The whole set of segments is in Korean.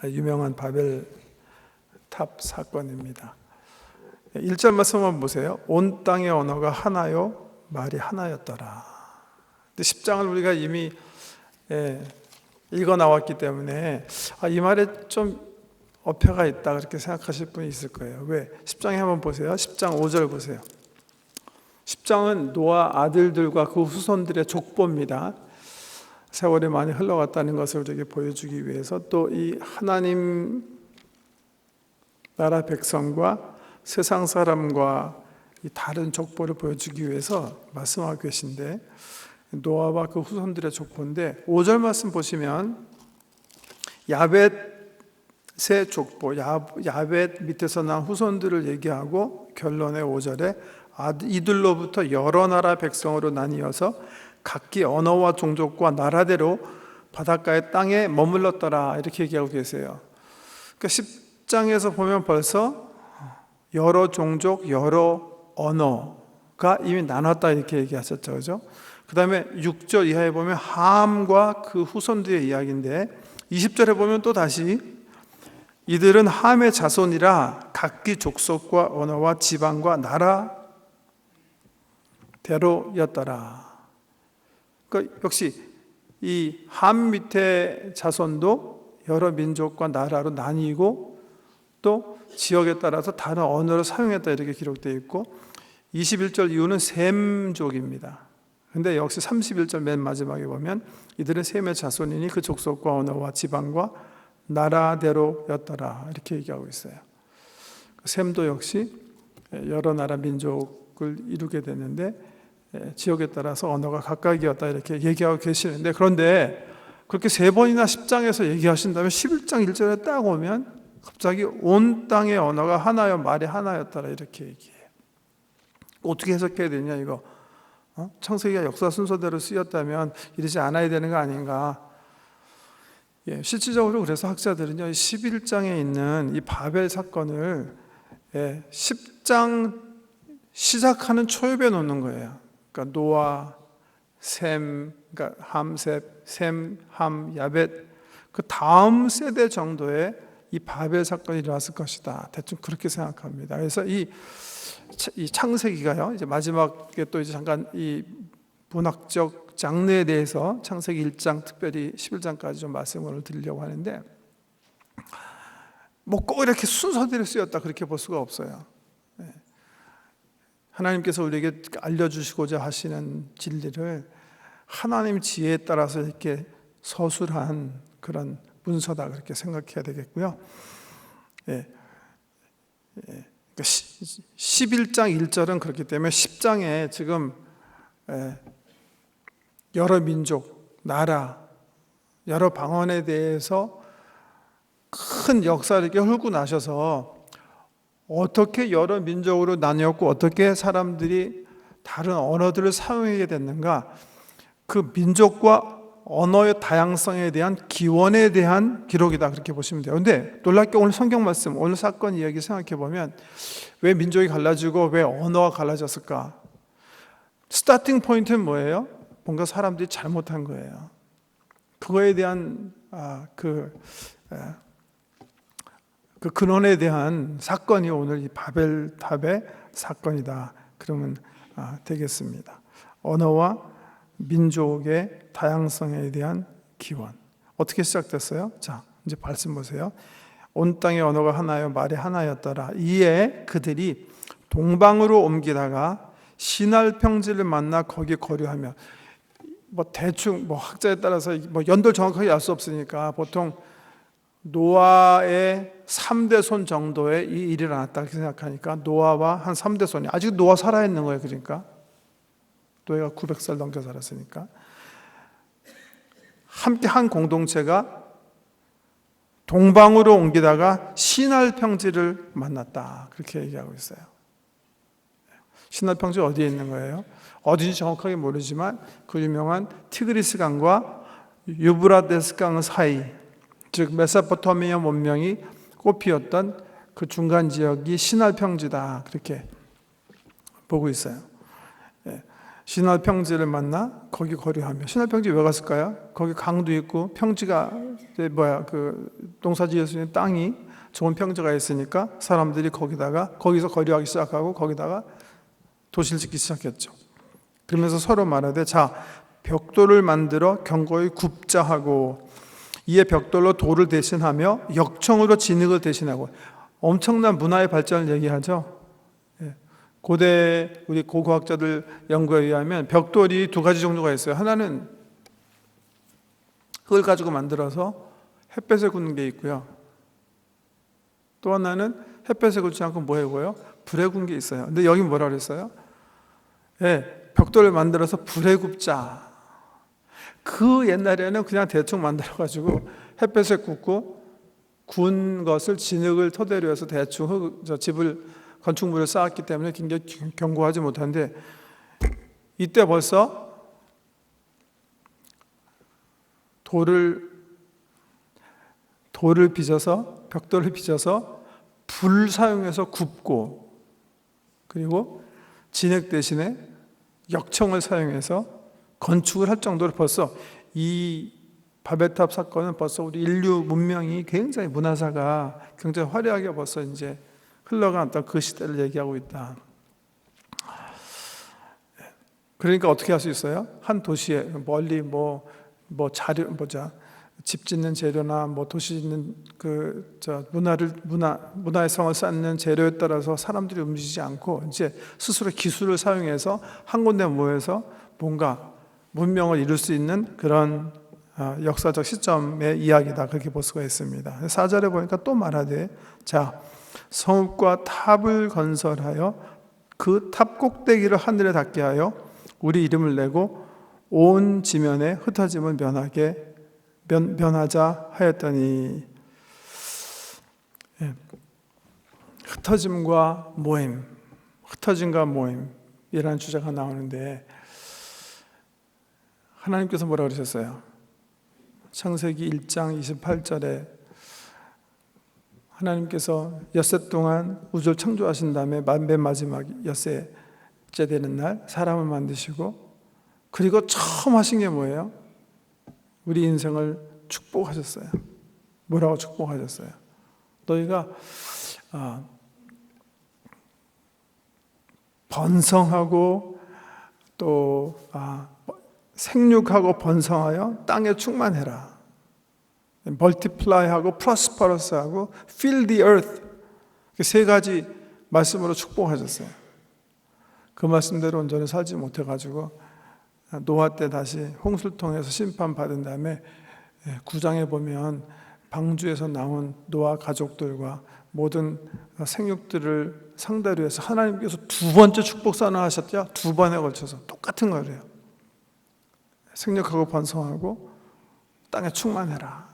유명한 바벨 탑 사건입니다. 1절 말씀 한번 보세요. 온 땅의 언어가 하나요, 말이 하나였더라. 10장을 우리가 이미 읽어 나왔기 때문에 이 말에 좀 어폐가 있다 그렇게 생각하실 분이 있을 거예요. 왜? 10장에 한번 보세요. 10장 5절 보세요. 10장은 노아 아들들과 그 후손들의 족보입니다. 세월이 많이 흘러갔다는 것을 우리에게 보여주기 위해서, 또 이 하나님 나라 백성과 세상 사람과 이 다른 족보를 보여주기 위해서 말씀하고 계신데, 노아와 그 후손들의 족보인데 5절 말씀 보시면 야벳의 족보, 야벳 밑에서 난 후손들을 얘기하고 결론의 5절에 이들로부터 여러 나라 백성으로 나뉘어서 각기 언어와 종족과 나라대로 바닷가의 땅에 머물렀더라, 이렇게 얘기하고 계세요. 그러니까 10장에서 보면 벌써 여러 종족, 여러 언어가 이미 나눴다 이렇게 얘기하셨죠, 그죠? 그 다음에 6절 이하에 보면 함과 그 후손들의 이야기인데, 20절에 보면 또 다시 이들은 함의 자손이라 각기 족속과 언어와 지방과 나라대로였더라. 그러니까 역시 이 함 밑에 자손도 여러 민족과 나라로 나뉘고 또 지역에 따라서 다른 언어를 사용했다 이렇게 기록되어 있고, 21절 이후는 셈족입니다. 근데 역시 31절 맨 마지막에 보면 이들은 셈의 자손이니 그 족속과 언어와 지방과 나라대로였더라, 이렇게 얘기하고 있어요. 셈도 역시 여러 나라 민족을 이루게 되는데 지역에 따라서 언어가 각각이었다 이렇게 얘기하고 계시는데, 그런데 그렇게 3번이나 10장에서 얘기하신다면 11장 1절에 딱 오면 갑자기 온 땅의 언어가 하나요, 말이 하나였더라 이렇게 얘기해요. 어떻게 해석해야 되냐 이거. 창세기가 역사 순서대로 쓰였다면 이러지 않아야 되는 거 아닌가. 실질적으로 그래서 학자들은요, 11장에 있는 이 바벨 사건을 10장 시작하는 초입에 놓는 거예요. 그러니까 노아, 셈, 그러니까 셈, 함, 야벳, 그 다음 세대 정도에 이 바벨 사건이 일어났을 것이다. 대충 그렇게 생각합니다. 그래서 이 창세기가요, 이제 마지막에 또 이제 잠깐 이 문학적 장르에 대해서 창세기 1장 특별히 11장까지 좀 말씀을 드리려고 하는데, 뭐 꼭 이렇게 순서대로 쓰였다 그렇게 볼 수가 없어요. 하나님께서 우리에게 알려주시고자 하시는 진리를 하나님 지혜에 따라서 이렇게 서술한 그런 문서다 그렇게 생각해야 되겠고요. 11장 1절은 그렇기 때문에 10장에 지금 여러 민족, 나라, 여러 방언에 대해서 큰 역사를 이렇게 훑고 나셔서 어떻게 여러 민족으로 나뉘었고 어떻게 사람들이 다른 언어들을 사용하게 됐는가, 그 민족과 언어의 다양성에 대한 기원에 대한 기록이다 그렇게 보시면 돼요. 그런데 놀랍게 오늘 성경 말씀, 오늘 사건 이야기 생각해 보면 왜 민족이 갈라지고 왜 언어가 갈라졌을까? 스타팅 포인트는 뭐예요? 뭔가 사람들이 잘못한 거예요. 그거에 대한 그 근원에 대한 사건이 오늘 이 바벨탑의 사건이다 그러면 되겠습니다. 언어와 민족의 다양성에 대한 기원. 어떻게 시작됐어요? 자, 이제 말씀 보세요. 온 땅의 언어가 하나요, 말이 하나였더라. 이에 그들이 동방으로 옮기다가 시날 평지를 만나 거기 거류하며, 뭐 대충 뭐 학자에 따라서 뭐 연도를 정확하게 알 수 없으니까 보통 노아의 3대 손 정도의 이 일이 일어났다 이렇게 생각하니까 노아와 한 3대 손이, 아직 노아 살아있는 거예요. 그러니까 노아가 900살 넘게 살았으니까 함께 한 공동체가 동방으로 옮기다가 시날 평지를 만났다 그렇게 얘기하고 있어요. 시날 평지 어디에 있는 거예요? 어딘지 정확하게 모르지만 그 유명한 티그리스 강과 유브라데스 강 사이, 즉 메소포타미아 문명이 꽃피었던 그 중간 지역이 시날 평지다 그렇게 보고 있어요. 신할 평지를 만나 거기 거류하며. 신할 평지 왜 갔을까요? 거기 강도 있고 평지가 농사 지을 수 있는 땅이 좋은 평지가 있으니까 사람들이 거기서 거류하기 시작하고 거기다가 도시를 짓기 시작했죠. 그러면서 서로 말하되 자 벽돌을 만들어 견고히 굽자 하고 이에 벽돌로 돌을 대신하며 역청으로 진흙을 대신하고. 엄청난 문화의 발전을 얘기하죠. 고대 우리 고고학자들 연구에 의하면 벽돌이 두 가지 종류가 있어요. 하나는 흙을 가지고 만들어서 햇볕에 굽는 게 있고요. 또 하나는 햇볕에 굽지 않고 뭐에 구워요? 불에 굽는 게 있어요. 근데 여기 뭐라 그랬어요? 벽돌을 만들어서 불에 굽자. 그 옛날에는 그냥 대충 만들어가지고 햇볕에 굽고 구운 것을 진흙을 토대로 해서 대충 건축물을 쌓았기 때문에 굉장히 견고하지 못한데, 이때 벌써 돌을 빚어서 벽돌을 빚어서 불 사용해서 굽고, 그리고 진흙 대신에 역청을 사용해서 건축을 할 정도로 벌써 이 바벨탑 사건은 벌써 우리 인류 문명이 굉장히 문화사가 굉장히 화려하게 벌써 이제 흘러간 그 시대를 얘기하고 있다. 그러니까 어떻게 할 수 있어요? 한 도시에 멀리 집 짓는 재료나 도시 짓는 문화의 성을 쌓는 재료에 따라서 사람들이 움직이지 않고 이제 스스로 기술을 사용해서 한 군데 모여서 뭔가 문명을 이룰 수 있는 그런 역사적 시점의 이야기다, 그렇게 볼 수가 있습니다. 4절에 보니까 또 말하되 자 성읍과 탑을 건설하여 그 탑 꼭대기를 하늘에 닿게 하여 우리 이름을 내고 온 지면에 흩어짐을 면하자 하였더니. 흩어짐과 모임이라는 주제가 나오는데, 하나님께서 뭐라고 그러셨어요? 창세기 1장 28절에 하나님께서 엿새 동안 우주를 창조하신 다음에 맨 마지막 엿새째 되는 날 사람을 만드시고, 그리고 처음 하신 게 뭐예요? 우리 인생을 축복하셨어요. 뭐라고 축복하셨어요? 너희가 번성하고 또 생육하고 번성하여 땅에 충만해라. multiply하고 prosperous하고 fill the earth, 세 가지 말씀으로 축복하셨어요. 그 말씀대로 온전히 살지 못해가지고 노아 때 다시 홍수를 통해서 심판받은 다음에 9장에 보면 방주에서 나온 노아 가족들과 모든 생육들을 상대로 해서 하나님께서 두 번째 축복 선언하셨죠. 두 번에 걸쳐서 똑같은 거예요. 생육하고 번성하고 땅에 충만해라.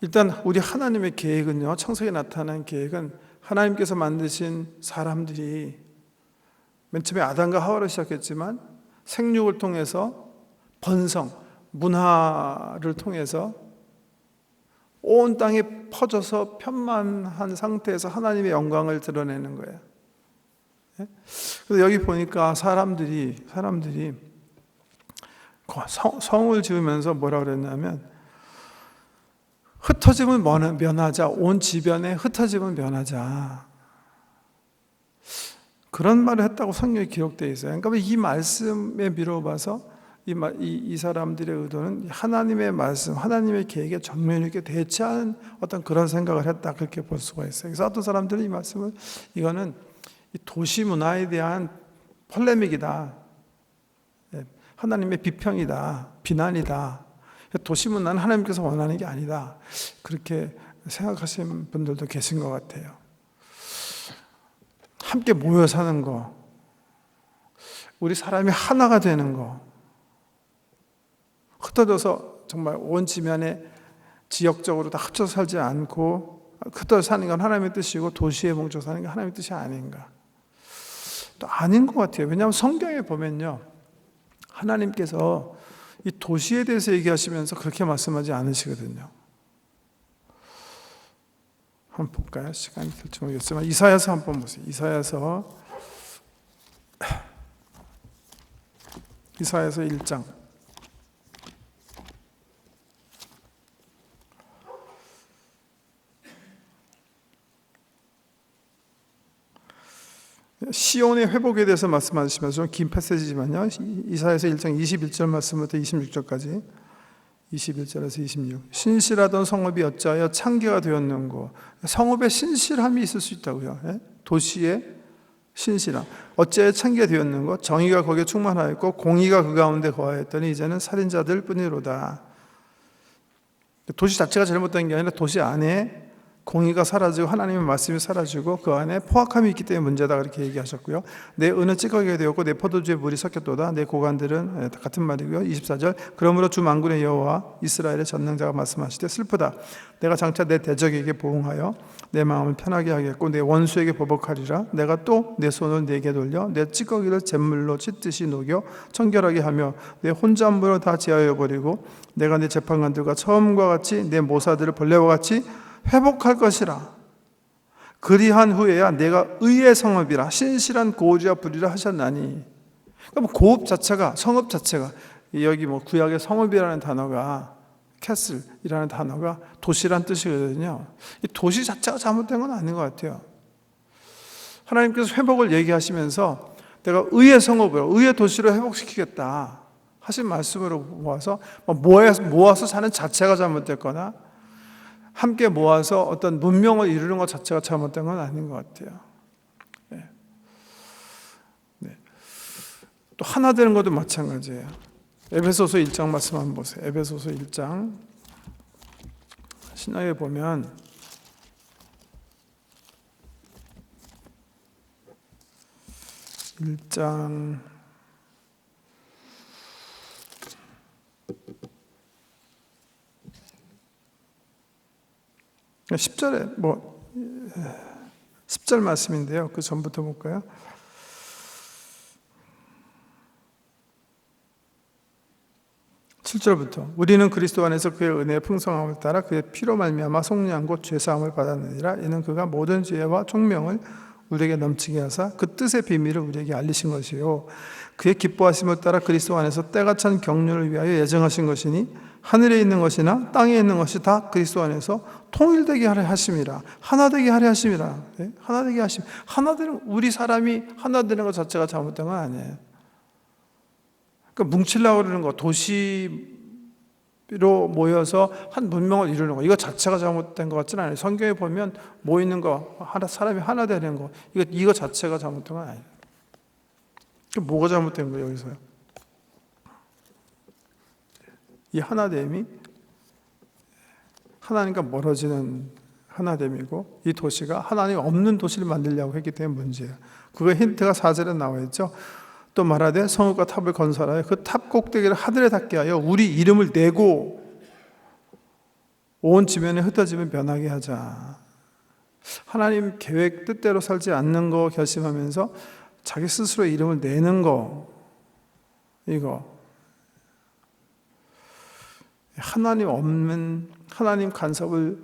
일단 우리 하나님의 계획은요, 창세기에 나타난 계획은 하나님께서 만드신 사람들이 맨 처음에 아담과 하와로 시작했지만 생육을 통해서 번성, 문화를 통해서 온 땅에 퍼져서 편만한 상태에서 하나님의 영광을 드러내는 거예요. 그래서 여기 보니까 사람들이 성을 지으면서 뭐라 그랬냐면 흩어짐을 면하자, 온 지변에 흩어짐을 면하자, 그런 말을 했다고 성경에 기록되어 있어요. 그러니까 이 말씀에 미뤄봐서 이 사람들의 의도는 하나님의 말씀, 하나님의 계획에 정면 있게 대체하는 어떤 그런 생각을 했다, 그렇게 볼 수가 있어요. 그래서 어떤 사람들은 이 말씀을 이거는 도시 문화에 대한 폴레믹이다, 하나님의 비평이다, 비난이다, 도시 문화는 하나님께서 원하는 게 아니다, 그렇게 생각하시는 분들도 계신 것 같아요. 함께 모여 사는 거, 우리 사람이 하나가 되는 거, 흩어져서 정말 온 지면에 지역적으로 다 합쳐서 살지 않고 흩어져 사는 건 하나님의 뜻이고 도시에 뭉쳐 사는 게 하나님의 뜻이 아닌가? 또 아닌 것 같아요. 왜냐하면 성경에 보면요, 하나님께서 이 도시에 대해서 얘기하시면서 그렇게 말씀하지 않으시거든요. 한번 볼까요? 시간이 될지 모르겠지만 이사야서 한번 보세요. 이사야서 이사야서 1장. 시온의 회복에 대해서 말씀하시면서 긴 패시지만요. 이사야서 1장 21절 말씀부터 26절까지 21절에서 26. 신실하던 성읍이 어찌하여 창기가 되었는고. 성읍에 신실함이 있을 수 있다고요. 도시에 신실함. 어찌하여 창기가 되었는고. 정의가 거기에 충만하였고 공의가 그 가운데 거하였더니 이제는 살인자들 뿐이로다. 도시 자체가 잘못된 게 아니라 도시 안에 공의가 사라지고 하나님의 말씀이 사라지고 그 안에 포악함이 있기 때문에 문제다, 그렇게 얘기하셨고요. 내 은은 찌꺼기가 되었고 내 포도주에 물이 섞였도다. 내 고관들은, 같은 말이고요. 24절. 그러므로 주 만군의 여호와 이스라엘의 전능자가 말씀하시되 슬프다. 내가 장차 내 대적에게 보응하여 내 마음을 편하게 하겠고 내 원수에게 보복하리라. 내가 또 내 손을 내게 돌려 내 찌꺼기를 잿물로 찢듯이 녹여 청결하게 하며 내 혼잣물을 다 제하여 버리고 내가 내 재판관들과 처음과 같이 내 모사들을 벌레와 같이 회복할 것이라. 그리한 후에야 내가 의의 성읍이라 신실한 고지와 부리라 하셨나니. 그러니까 뭐 고읍 자체가, 성읍 자체가, 여기 뭐 구약의 성읍이라는 단어가, 캐슬이라는 단어가 도시란 뜻이거든요. 이 도시 자체가 잘못된 건 아닌 것 같아요. 하나님께서 회복을 얘기하시면서 내가 의의 성읍으로, 의의 도시로 회복시키겠다 하신 말씀으로 모아서 모아서 사는 자체가 잘못됐거나 함께 모아서 어떤 문명을 이루는 것 자체가 잘못된 건 아닌 것 같아요. 네. 네. 또 하나 되는 것도 마찬가지예요. 에베소서 1장 말씀 한번 보세요. 에베소서 1장 신약에 보면 (1장) 10절에 10절 말씀인데요. 그 전부터 볼까요? (7절부터) 우리는 그리스도 안에서 그의 은혜의 풍성함을 따라 그의 피로 말미암아 속량 곧 죄사함을 받았느니라. 이는 그가 모든 지혜와 총명을 우리에게 넘치게 하사 그 뜻의 비밀을 우리에게 알리신 것이요 그의 기뻐하심을 따라 그리스도 안에서 때가 찬 경륜을 위하여 예정하신 것이니 하늘에 있는 것이나 땅에 있는 것이 다 그리스도 안에서 통일되게 하려 하심이라. 하나 되게 하려 하심이라. 네? 하나 되게 하심. 하나 되는, 우리 사람이 하나 되는 것 자체가 잘못된 건 아니에요. 그러니까 뭉치려고 그러는 거, 도시로 모여서 한 문명을 이루는 거, 이거 자체가 잘못된 것 같지는 않아요. 성경에 보면 모이는 거, 사람이 하나 되는 거, 이거 자체가 잘못된 건 아니에요. 뭐가 잘못된 거예요, 여기서요? 이 하나됨이 하나님과 멀어지는 하나됨이고, 이 도시가 하나님 없는 도시를 만들려고 했기 때문에 문제예요. 그거 힌트가 4절에 나와 있죠. 또 말하되 성읍과 탑을 건설하여 그 탑 꼭대기를 하늘에 닿게 하여 우리 이름을 내고 온 지면에 흩어지면 변하게 하자. 하나님 계획 뜻대로 살지 않는 거 결심하면서 자기 스스로 이름을 내는 거, 이거 하나님 없는, 하나님 간섭을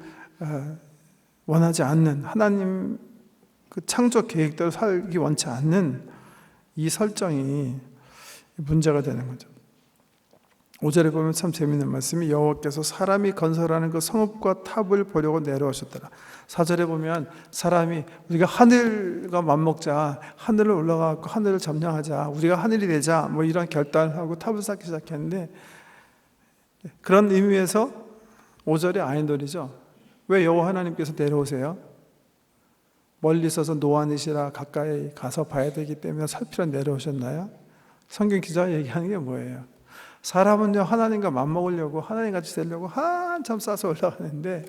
원하지 않는, 하나님 그 창조 계획대로 살기 원치 않는 이 설정이 문제가 되는 거죠. 5절에 보면 참 재미있는 말씀이 여호와께서 사람이 건설하는 그 성읍과 탑을 보려고 내려오셨더라. 4절에 보면 사람이 우리가 하늘과 맞먹자, 하늘을 올라가고 하늘을 점령하자, 우리가 하늘이 되자, 뭐 이런 결단을 하고 탑을 쌓기 시작했는데, 그런 의미에서 5절이 아이돌이죠. 왜 여호와 하나님께서 내려오세요? 멀리 있어서 노안이시라 가까이 가서 봐야 되기 때문에 살피러 내려오셨나요? 성경 기자가 얘기하는 게 뭐예요? 사람은요, 하나님과 맞먹으려고, 하나님같이 되려고 한참 싸서 올라가는데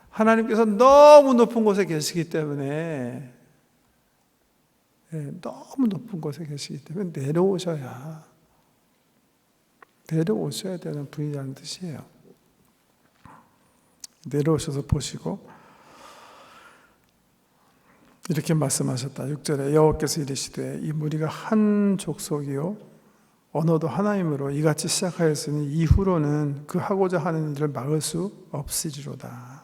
하나님께서 너무 높은 곳에 계시기 때문에, 너무 높은 곳에 계시기 때문에 내려오셔야 되는 분이라는 뜻이에요. 내려오셔서 보시고 이렇게 말씀하셨다. 6절에 여호와께서 이르시되 이 무리가 한 족속이요 언어도 하나이므로 이같이 시작하였으니 이후로는 그 하고자 하는 일을 막을 수 없으리로다.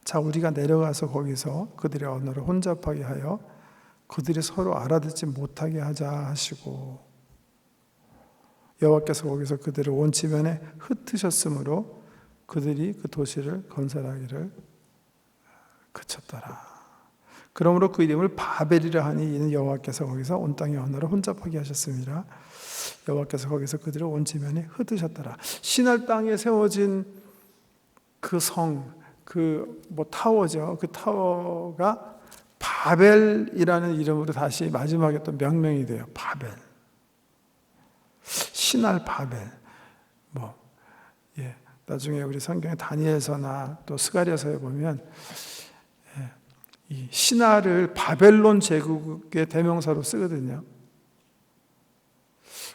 자, 우리가 내려가서 거기서 그들의 언어를 혼잡하게 하여 그들이 서로 알아듣지 못하게 하자 하시고, 여호와께서 거기서 그들을 온지면에 흩으셨으므로 그들이 그 도시를 건설하기를 그쳤더라. 그러므로 그 이름을 바벨이라 하니 이는 여호와께서 거기서 온 땅의 언어를 혼잡하게 하셨습니다. 여호와께서 거기서 그들을 온지면에 흩으셨더라. 시날 땅에 세워진 그 성, 타워죠. 그 타워가 바벨이라는 이름으로 다시 마지막에 또 명명이 돼요. 바벨. 신할 바벨. 나중에 우리 성경의 다니엘서나 또 스가랴서에 보면 이 신할을 바벨론 제국의 대명사로 쓰거든요.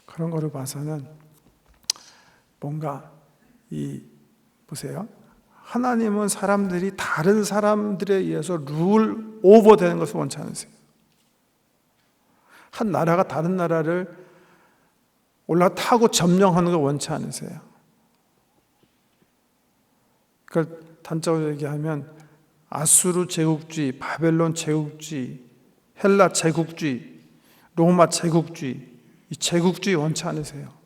그런 거를 봐서는 뭔가 보세요. 하나님은 사람들이 다른 사람들에 의해서 룰 오버되는 것을 원치 않으세요. 한 나라가 다른 나라를 올라타고 점령하는 걸 원치 않으세요. 그러니까 단적으로 얘기하면 아수르 제국주의, 바벨론 제국주의, 헬라 제국주의, 로마 제국주의, 이 제국주의 원치 않으세요.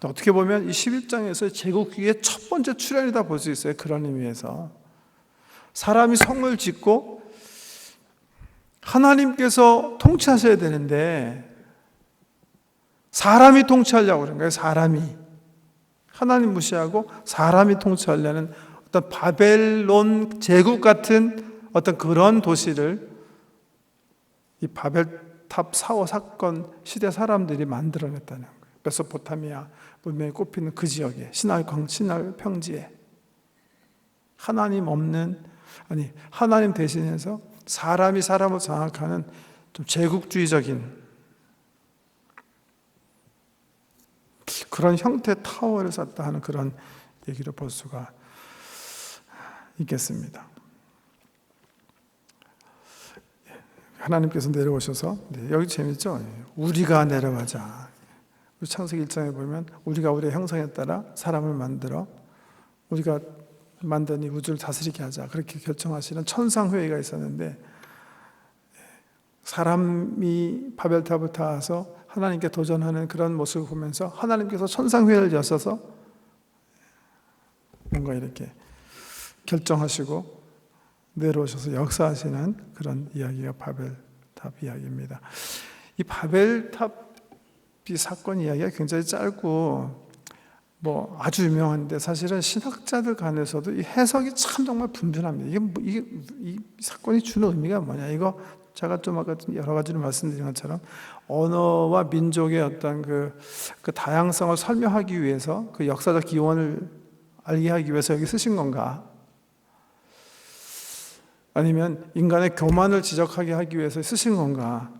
어떻게 보면 이 11장에서 제국주의의 첫 번째 출현이다 볼 수 있어요. 그런 의미에서 사람이 성을 짓고 하나님께서 통치하셔야 되는데 사람이 통치하려고 그런 거예요. 사람이 하나님 무시하고 사람이 통치하려는 어떤 바벨론 제국 같은 어떤 그런 도시를 이 바벨탑 사호 사건 시대 사람들이 만들어냈다는 거예요. 메소포타미아 문명이 꼽히는 그 지역에 신할 평지에 하나님 대신해서 사람이 사람을 장악하는 좀 제국주의적인 그런 형태의 타워를 쌓다 하는 그런 얘기를 볼 수가 있겠습니다. 하나님께서 내려오셔서 여기 재밌죠? 우리가 내려가자. 창세기 1장에 보면 우리가 우리의 형상에 따라 사람을 만들어 우리가 만든 이 우주를 다스리게 하자. 그렇게 결정하시는 천상회의가 있었는데 사람이 바벨탑을 타서 하나님께 도전하는 그런 모습을 보면서 하나님께서 천상회의를 여셔서 뭔가 이렇게 결정하시고 내려오셔서 역사하시는 그런 이야기가 바벨탑 이야기입니다. 이 바벨탑 이 사건 이야기가 굉장히 짧고 아주 유명한데 사실은 신학자들 간에서도 이 해석이 참 정말 분분합니다. 이 사건이 주는 의미가 뭐냐? 이거 제가 좀 아까 여러 가지로 말씀드린 것처럼 언어와 민족의 어떤 그 다양성을 설명하기 위해서 그 역사적 기원을 알게 하기 위해서 여기 쓰신 건가? 아니면 인간의 교만을 지적하게 하기 위해서 쓰신 건가?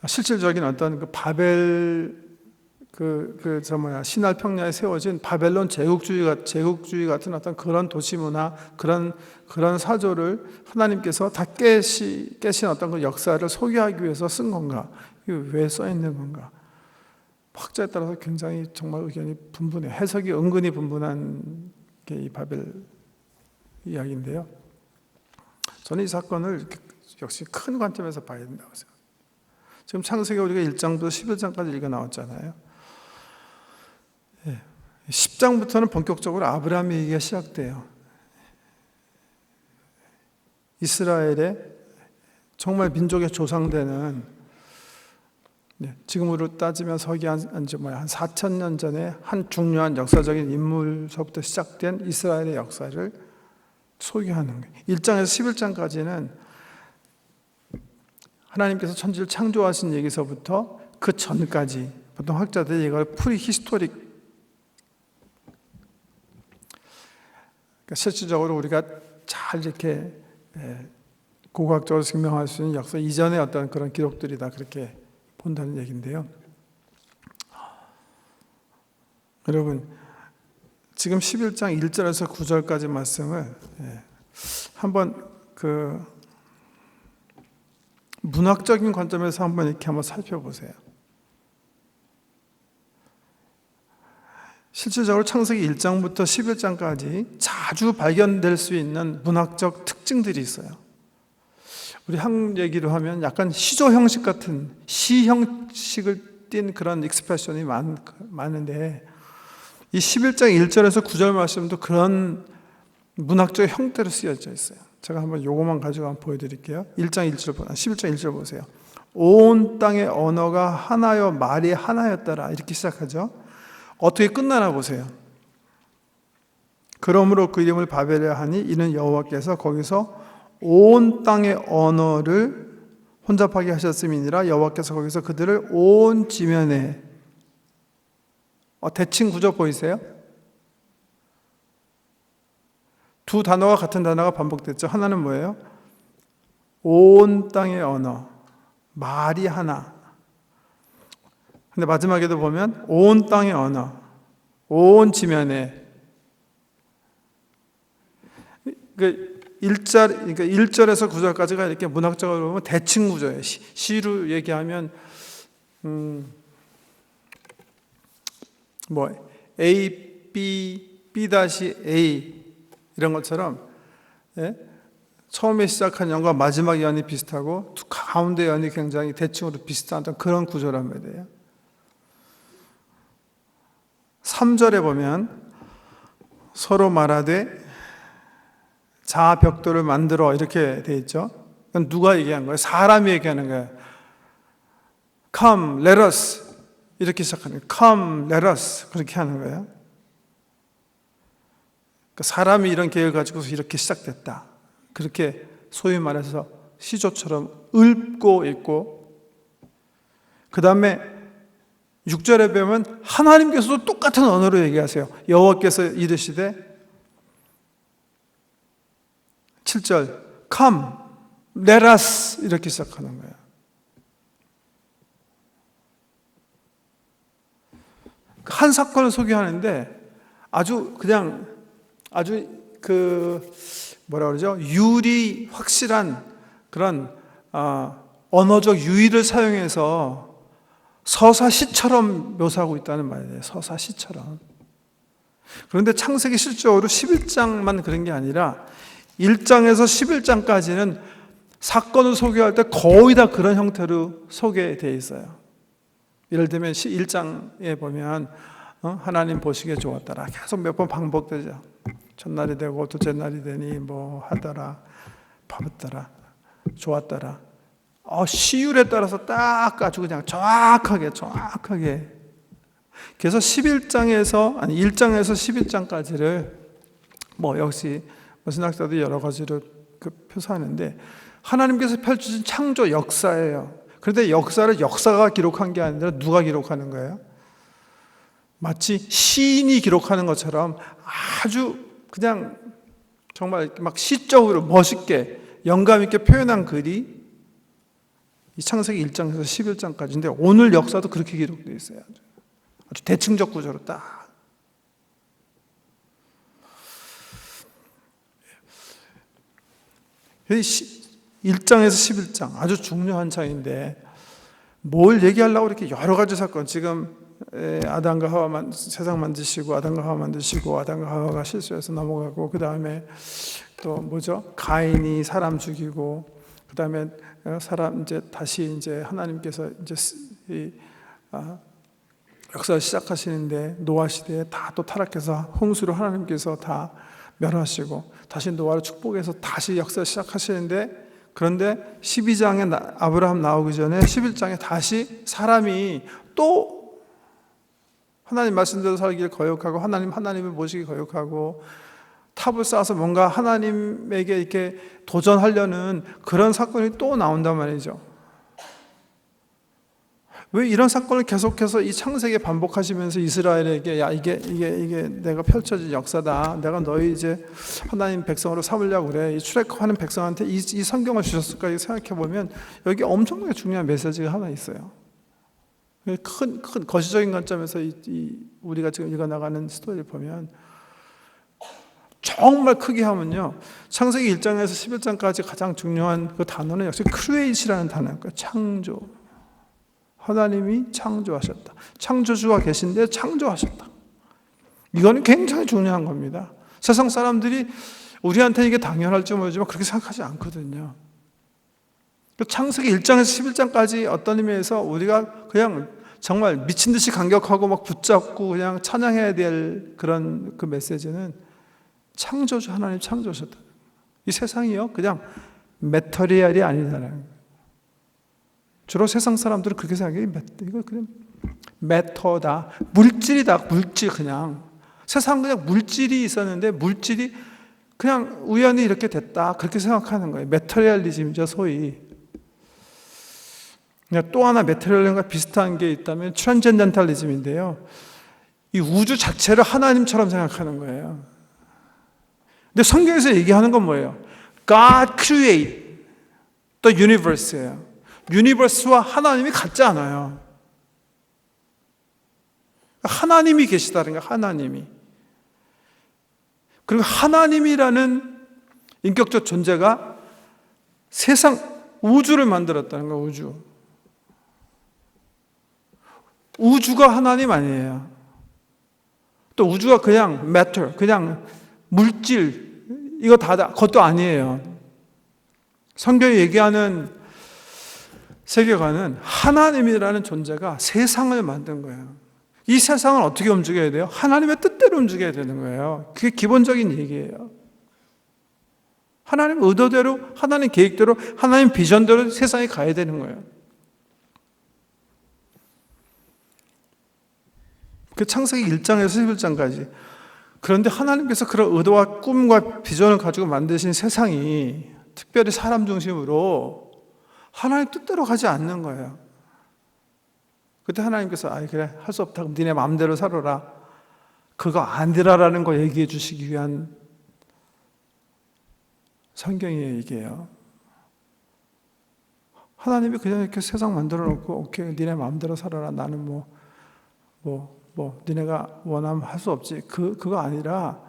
실질적인 어떤 바벨 신할 평야에 세워진 바벨론 제국주의 같은 어떤 그런 도시 문화, 그런 사조를 하나님께서 다 깨신 어떤 그 역사를 소개하기 위해서 쓴 건가? 이게 왜 써 있는 건가? 학자에 따라서 굉장히 정말 의견이 분분해요. 해석이 은근히 분분한 게 이 바벨 이야기인데요. 저는 이 사건을 역시 큰 관점에서 봐야 된다고 생각합니다. 지금 창세기 우리가 1장부터 11장까지 읽어 나왔잖아요. 10장부터는 본격적으로 아브라함 얘기가 시작돼요. 이스라엘의 정말 민족의 조상되는 지금으로 따지면 서기 한 4,000년 전에 한 중요한 역사적인 인물서부터 시작된 이스라엘의 역사를 소개하는 거예요. 1장에서 11장까지는 하나님께서 천지를 창조하신 얘기서부터 그 전까지 보통 학자들이 이걸 프리히스토릭, 그러니까 실질적으로 우리가 잘 이렇게 고고학적으로 증명할 수 있는 역사 이전의 어떤 그런 기록들이다 그렇게 본다는 얘기인데요. 여러분 지금 11장 1절에서 9절까지 말씀을 한번 문학적인 관점에서 한번 살펴보세요. 실질적으로 창세기 1장부터 11장까지 자주 발견될 수 있는 문학적 특징들이 있어요. 우리 한국 얘기로 하면 약간 시조 형식 같은 시 형식을 띈 그런 익스프레션이 많은데 이 11장 1절에서 9절 말씀도 그런 문학적 형태로 쓰여져 있어요. 제가 한번 요거만 가지고 한번 보여드릴게요. 11장 1절 보세요. 온 땅의 언어가 하나여 말이 하나였더라. 이렇게 시작하죠. 어떻게 끝나나 보세요. 그러므로 그 이름을 바벨이라 하니 이는 여호와께서 거기서 온 땅의 언어를 혼잡하게 하셨음이니라. 여호와께서 거기서 그들을 온 지면에 대칭 구조 보이세요? 두 단어가 같은 단어가 반복됐죠. 하나는 뭐예요? 온 땅의 언어, 말이 하나. 근데 마지막에도 보면 온 땅의 언어, 온 지면에. 그러니까 1절에서 9절까지가 이렇게 문학적으로 보면 대칭 구조예요. 시로 얘기하면 A, B, B-A 이런 것처럼, 예? 처음에 시작한 연과 마지막 연이 비슷하고 가운데 연이 굉장히 대칭으로 비슷한 그런 구조란 말이에요. 3절에 보면 서로 말하되 자 벽돌을 만들어 이렇게 돼 있죠. 그건 누가 얘기한 거예요? 사람이 얘기하는 거예요. Come, let us 이렇게 시작하는 거예요. Come, let us 그렇게 하는 거예요. 그러니까 사람이 이런 계획을 가지고서 이렇게 시작됐다. 그렇게 소위 말해서 시조처럼 읊고 있고, 그 다음에 6절에 보면 하나님께서도 똑같은 언어로 얘기하세요. 여호와께서 이르시되 7절 Come, let us 이렇게 시작하는 거예요. 한 사건을 소개하는데 아주 뭐라 그러죠? 유리 확실한 그런 언어적 유의를 사용해서 서사시처럼 묘사하고 있다는 말이에요. 서사시처럼. 그런데 창세기 실적으로 11장만 그런 게 아니라 1장에서 11장까지는 사건을 소개할 때 거의 다 그런 형태로 소개되어 있어요. 예를 들면 1장에 보면 하나님 보시기에 좋았더라. 계속 몇 번 반복되죠. 첫날이 되고 둘째 날이 되니 뭐 하더라, 바쁘더라, 좋았더라. 시율에 따라서 딱 아주 그냥 정확하게. 그래서 1장에서 11장까지를 역시 신학자들이 여러 가지로 표사하는데 하나님께서 펼쳐진 창조 역사예요. 그런데 역사를 역사가 기록한 게 아니라 누가 기록하는 거예요? 마치 시인이 기록하는 것처럼 아주 그냥 정말 막 시적으로 멋있게 영감 있게 표현한 글이 이 창세기 1장에서 11장까지인데 오늘 역사도 그렇게 기록되어 있어요. 아주 대칭적 구조로 딱. 1장에서 11장 아주 중요한 장인데 뭘 얘기하려고 이렇게 여러 가지 사건, 지금 아담과 하와 세상 만드시고 아담과 하와 만드시고 아담과 하와가 실수해서 넘어가고, 그 다음에 또 뭐죠? 가인이 사람 죽이고, 그 다음에 사람 다시 하나님께서 역사를 시작하시는데 노아 시대에 다 또 타락해서 홍수로 하나님께서 다 멸하시고 다시 노아를 축복해서 다시 역사를 시작하시는데, 그런데 12장에 아브라함 나오기 전에 11장에 다시 사람이 또 하나님 말씀대로 살기를 거역하고 하나님을 모시기 거역하고 탑을 쌓아서 뭔가 하나님에게 이렇게 도전하려는 그런 사건이 또 나온단 말이죠. 왜 이런 사건을 계속해서 이 창세기에 반복하시면서 이스라엘에게 이게 내가 펼쳐진 역사다. 내가 너희 이제 하나님 백성으로 삼으려고 그래. 이 출애굽하는 백성한테 이 성경을 주셨을까 생각해 보면 여기 엄청나게 중요한 메시지가 하나 있어요. 큰 거시적인 관점에서 우리가 지금 읽어나가는 스토리를 보면 정말 크게 하면요, 창세기 1장에서 11장까지 가장 중요한 그 단어는 역시 크리에이트라는 단어예요. 창조. 하나님이 창조하셨다. 창조주가 계신데 창조하셨다. 이거는 굉장히 중요한 겁니다. 세상 사람들이 우리한테 이게 당연할지 모르지만 그렇게 생각하지 않거든요. 창세기 1장에서 11장까지 어떤 의미에서 우리가 그냥 정말 미친 듯이 감격하고 막 붙잡고 그냥 찬양해야 될 그런 그 메시지는 창조주 하나님 창조셨다. 이 세상이요 그냥 매터리얼이 아니잖아요. 주로 세상 사람들은 그렇게 생각해요. 이거 그냥 매터다, 물질이다, 물질 그냥. 세상 그냥 물질이 있었는데 물질이 그냥 우연히 이렇게 됐다 그렇게 생각하는 거예요. 매터리얼리즘이죠 소위. 또 하나 매터리얼과 비슷한 게 있다면 트랜젠덴탈리즘인데요. 이 우주 자체를 하나님처럼 생각하는 거예요. 근데 성경에서 얘기하는 건 뭐예요? God create the universe예요. 유니버스와 하나님이 같지 않아요. 하나님이 계시다는 거예요. 하나님이. 그리고 하나님이라는 인격적 존재가 세상 우주를 만들었다는 거예요. 우주가 하나님 아니에요. 또 우주가 그냥 matter, 그냥 물질, 이거 그것도 아니에요. 성경이 얘기하는 세계관은 하나님이라는 존재가 세상을 만든 거예요. 이 세상을 어떻게 움직여야 돼요? 하나님의 뜻대로 움직여야 되는 거예요. 그게 기본적인 얘기예요. 하나님 의도대로, 하나님 계획대로, 하나님 비전대로 세상에 가야 되는 거예요. 그 창세기 1장에서 11장까지. 그런데 하나님께서 그런 의도와 꿈과 비전을 가지고 만드신 세상이 특별히 사람 중심으로 하나님 뜻대로 가지 않는 거예요. 그때 하나님께서 그래 할 수 없다. 그럼 니네 마음대로 살아라. 그거 아니라라는 거 얘기해 주시기 위한 성경의 얘기예요. 하나님이 그냥 이렇게 세상 만들어 놓고 오케이 니네 마음대로 살아라. 나는 니네가 원하면 할 수 없지. 그거 아니라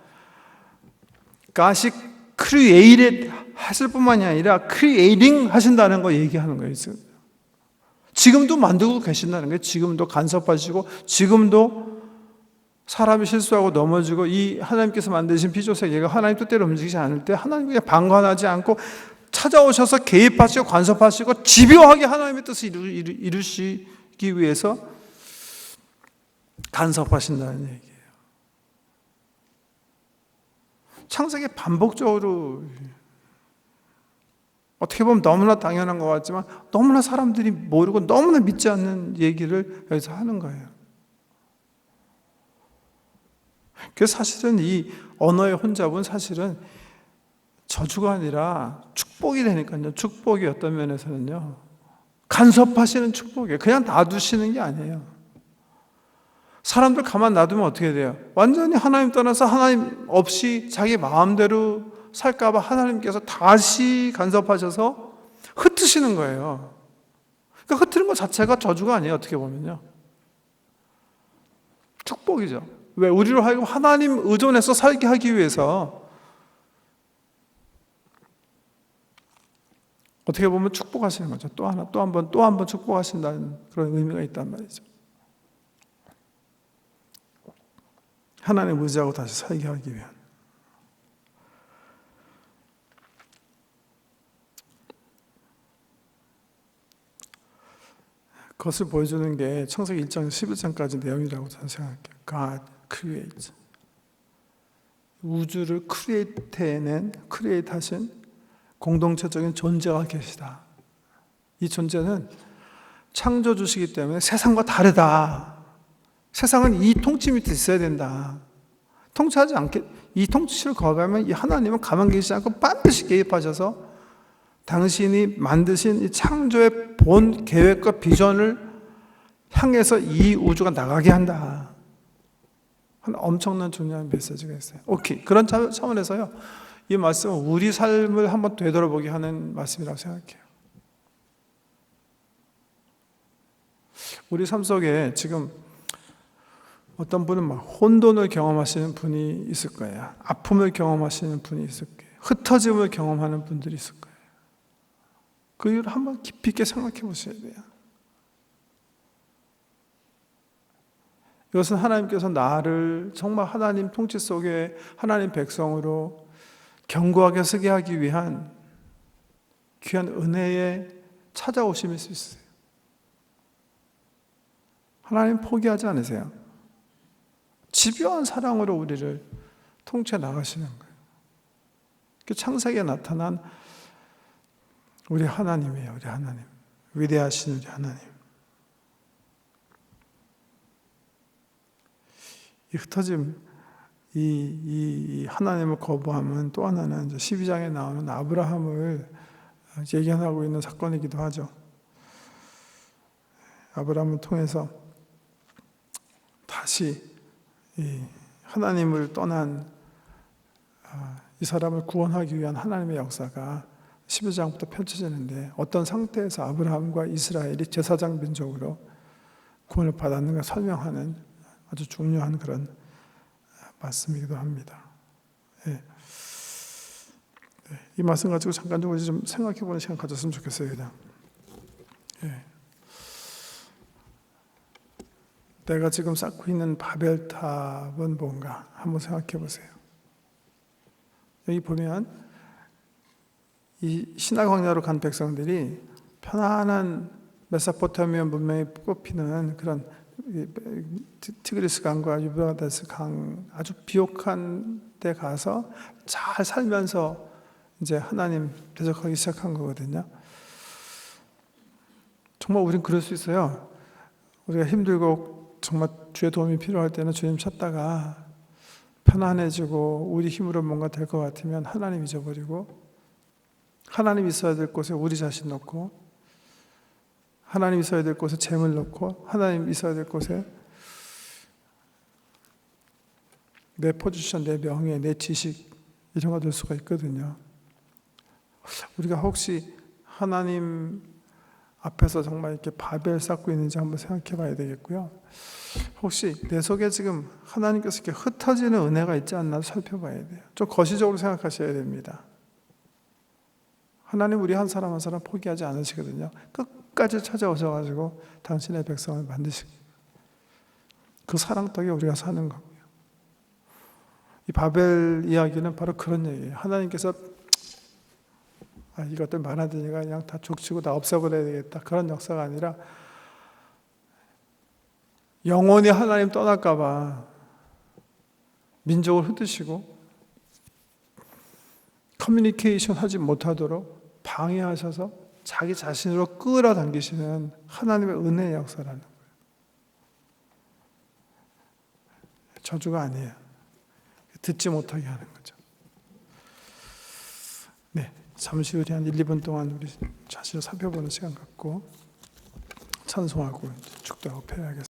God이 created 하실 뿐만이 아니라 creating 하신다는 거 얘기하는 거예요. 지금도 만들고 계신다는 거예요. 지금도 간섭하시고 지금도 사람이 실수하고 넘어지고 이 하나님께서 만드신 피조세계가 하나님 뜻대로 움직이지 않을 때 하나님 그냥 방관하지 않고 찾아오셔서 개입하시고 간섭하시고 집요하게 하나님의 뜻을 이루시기 위해서 간섭하신다는 얘기예요. 창세기 반복적으로 어떻게 보면 너무나 당연한 것 같지만 너무나 사람들이 모르고 너무나 믿지 않는 얘기를 여기서 하는 거예요. 그래서 사실은 이 언어의 혼잡은 사실은 저주가 아니라 축복이 되니까요. 축복이 어떤 면에서는요. 간섭하시는 축복이에요. 그냥 놔두시는 게 아니에요. 사람들 가만 놔두면 어떻게 돼요? 완전히 하나님 떠나서 하나님 없이 자기 마음대로 살까봐 하나님께서 다시 간섭하셔서 흩으시는 거예요. 그러니까 흩트는 것 자체가 저주가 아니에요. 어떻게 보면요. 축복이죠. 왜? 우리로 하여금 하나님 의존해서 살게 하기 위해서 어떻게 보면 축복하시는 거죠. 또 한 번 축복하신다는 그런 의미가 있단 말이죠. 하나님 의지하고 다시 살게 하기 위한. 그것을 보여주는 게 창세기 1장 11장까지 내용이라고 저는 생각해요. God creates. 우주를 크리에이트 하신 공동체적인 존재가 계시다. 이 존재는 창조주시기 때문에 세상과 다르다. 세상은 이 통치 밑에 있어야 된다. 통치하지 않게, 이 통치를 거부하면 이 하나님은 가만히 계시지 않고 반드시 개입하셔서 당신이 만드신 이 창조의 본 계획과 비전을 향해서 이 우주가 나가게 한다. 하는 엄청난 중요한 메시지가 있어요. 오케이. 그런 차원에서요. 이 말씀은 우리 삶을 한번 되돌아보게 하는 말씀이라고 생각해요. 우리 삶 속에 지금 어떤 분은 막 혼돈을 경험하시는 분이 있을 거예요. 아픔을 경험하시는 분이 있을 거예요. 흩어짐을 경험하는 분들이 있을 거예요. 그 이유를 한번 깊이 있게 생각해 보셔야 돼요. 이것은 하나님께서 나를 정말 하나님 통치 속에 하나님 백성으로 견고하게 서게 하기 위한 귀한 은혜의 찾아오실 수 있어요. 하나님 포기하지 않으세요. 집요한 사랑으로 우리를 통째 나가시는 거예요. 그 창세기에 나타난 우리 하나님이에요. 우리 하나님. 위대하신 우리 하나님. 이 흩어짐, 이 하나님을 거부함은 또 하나는 이제 12장에 나오는 아브라함을 예견하고 있는 사건이기도 하죠. 아브라함을 통해서 다시 이 하나님을 떠난 이 사람을 구원하기 위한 하나님의 역사가 12장부터 펼쳐지는데, 어떤 상태에서 아브라함과 이스라엘이 제사장 민족으로 구원을 받았는가 설명하는 아주 중요한 그런 말씀이기도 합니다. 예. 이 말씀 가지고 잠깐 좀 생각해보는 시간 가졌으면 좋겠어요. 그냥. 예. 내가 지금 쌓고 있는 바벨탑은 뭔가 한번 생각해 보세요. 여기 보면 이 시나 광야로 간 백성들이 편안한 메소포타미아 문명이 꼽히는 그런 티그리스 강과 유브라데스 강, 아주 비옥한 데 가서 잘 살면서 이제 하나님 대적하기 시작한 거거든요. 정말 우린 그럴 수 있어요. 우리가 힘들고 정말 주의 도움이 필요할 때는 주님 찾다가 편안해지고 우리 힘으로 뭔가 될 것 같으면 하나님 잊어버리고, 하나님 있어야 될 곳에 우리 자신 놓고, 하나님 있어야 될 곳에 재물 놓고, 하나님 있어야 될 곳에 내 포지션, 내 명예, 내 지식, 이런 거 될 수가 있거든요. 우리가 혹시 하나님 앞에서 정말 이렇게 바벨 쌓고 있는지 한번 생각해 봐야 되겠고요. 혹시 내 속에 지금 하나님께서 이렇게 흩어지는 은혜가 있지 않나 살펴봐야 돼요. 좀 거시적으로 생각하셔야 됩니다. 하나님 우리 한 사람 한 사람 포기하지 않으시거든요. 끝까지 찾아오셔가지고 당신의 백성을 만드시고, 그 사랑 덕에 우리가 사는 거고요. 이 바벨 이야기는 바로 그런 얘기예요. 하나님께서 이것들 많아지니까 그냥 다 족치고 다 없애버려야 되겠다, 그런 역사가 아니라 영원히 하나님 떠날까 봐 민족을 흩으시고 커뮤니케이션 하지 못하도록 방해하셔서 자기 자신으로 끌어당기시는 하나님의 은혜의 역사라는 거예요. 저주가 아니에요. 듣지 못하게 하는 거죠. 네, 잠시 우리 한 1, 2분 동안 우리 자신을 살펴보는 시간 갖고 찬송하고 축도하고 패야겠습니다.